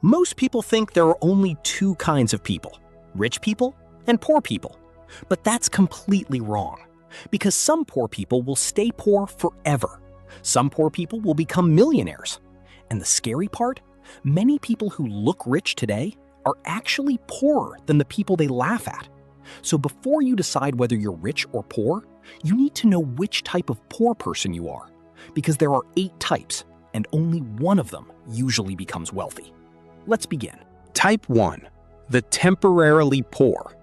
Most people think there are only two kinds of people, rich people and poor people. But that's completely wrong, because some poor people will stay poor forever. Some poor people will become millionaires. And the scary part, many people who look rich today are actually poorer than the people they laugh at. So before you decide whether you're rich or poor, you need to know which type of poor person you are, because there are 8 types, and only one of them usually becomes wealthy. Let's begin. Type 1, the temporarily poor.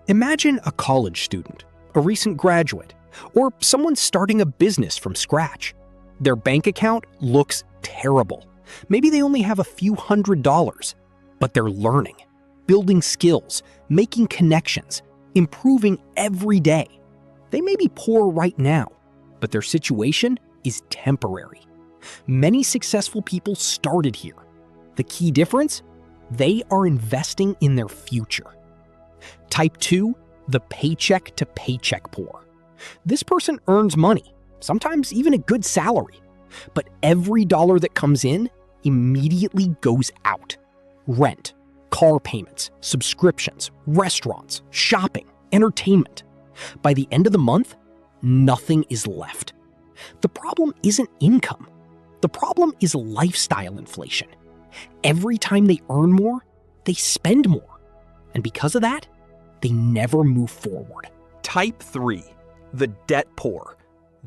Imagine a college student, a recent graduate, or someone starting a business from scratch. Their bank account looks terrible. Maybe they only have a few $100s, but they're learning, building skills, making connections, improving every day. They may be poor right now, but their situation is temporary. Many successful people started here. The key difference? They are investing in their future. Type 2, the paycheck-to-paycheck poor. This person earns money, sometimes even a good salary, but every dollar that comes in immediately goes out. Rent, car payments, subscriptions, restaurants, shopping, entertainment. By the end of the month, nothing is left. The problem isn't income. The problem is lifestyle inflation. Every time they earn more, they spend more. And because of that, they never move forward. Type 3, the debt poor.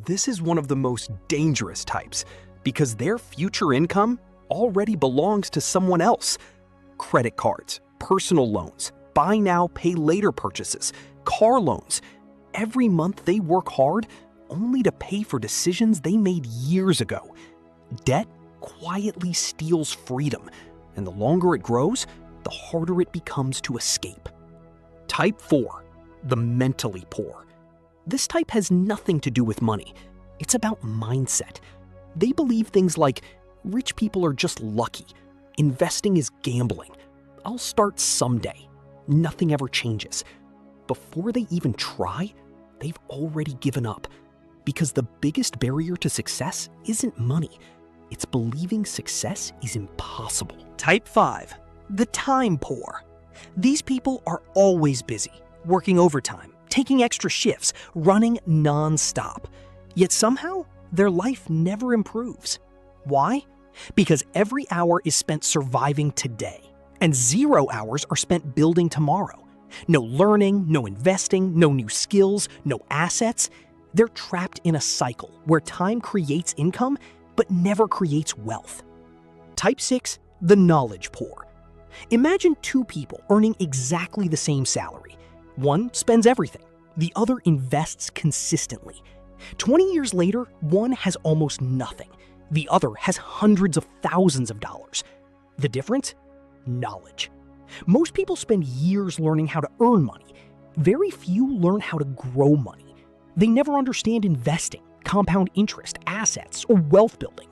This is one of the most dangerous types because their future income already belongs to someone else. Credit cards, personal loans, buy now, pay later purchases, car loans. Every month they work hard only to pay for decisions they made years ago. Debt quietly steals freedom, and the longer it grows, the harder it becomes to escape. Type 4, the mentally poor. This type has nothing to do with money. It's about mindset. They believe things like, rich people are just lucky. Investing is gambling. I'll start someday. Nothing ever changes. Before they even try, they've already given up. Because the biggest barrier to success isn't money. It's believing success is impossible. Type 5, the time poor. These people are always busy, working overtime, taking extra shifts, running non-stop. Yet somehow, their life never improves. Why? Because every hour is spent surviving today, and 0 hours are spent building tomorrow. No learning, no investing, no new skills, no assets. They're trapped in a cycle where time creates income but never creates wealth. Type 6, the knowledge poor. Imagine 2 people earning exactly the same salary. One spends everything, the other invests consistently. 20 years later, one has almost nothing. The other has hundreds of thousands of dollars. The difference? Knowledge. Most people spend years learning how to earn money. Very few learn how to grow money. They never understand investing, compound interest, assets, or wealth building.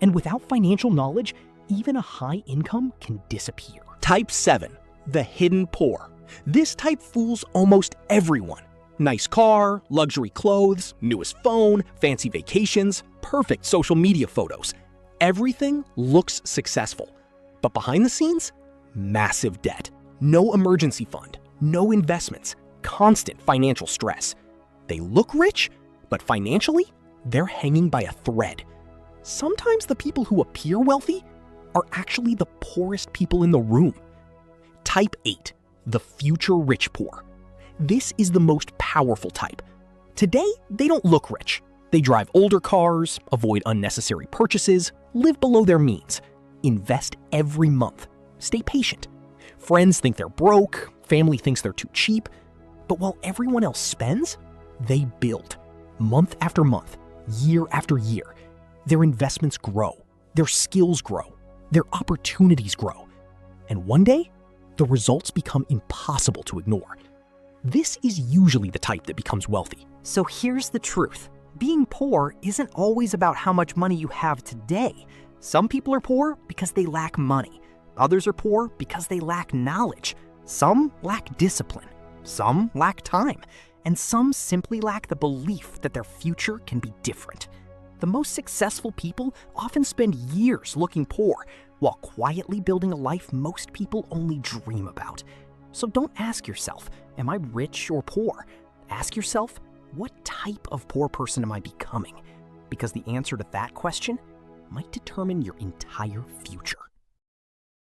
And without financial knowledge, even a high income can disappear. Type 7, the hidden poor. This type fools almost everyone. Nice car, luxury clothes, newest phone, fancy vacations, perfect social media photos. Everything looks successful. But behind the scenes, massive debt, no emergency fund, no investments, constant financial stress. They look rich, but financially, they're hanging by a thread. Sometimes the people who appear wealthy are actually the poorest people in the room. Type 8, the future rich poor. This is the most powerful type. Today, they don't look rich. They drive older cars, avoid unnecessary purchases, live below their means, invest every month, stay patient. Friends think they're broke, family thinks they're too cheap, but while everyone else spends, they build. Month after month, year after year, their investments grow, their skills grow, their opportunities grow. And one day, the results become impossible to ignore. This is usually the type that becomes wealthy. So here's the truth. Being poor isn't always about how much money you have today. Some people are poor because they lack money. Others are poor because they lack knowledge. Some lack discipline. Some lack time. And some simply lack the belief that their future can be different. The most successful people often spend years looking poor, while quietly building a life most people only dream about. So don't ask yourself, am I rich or poor? Ask yourself, what type of poor person am I becoming? Because the answer to that question might determine your entire future.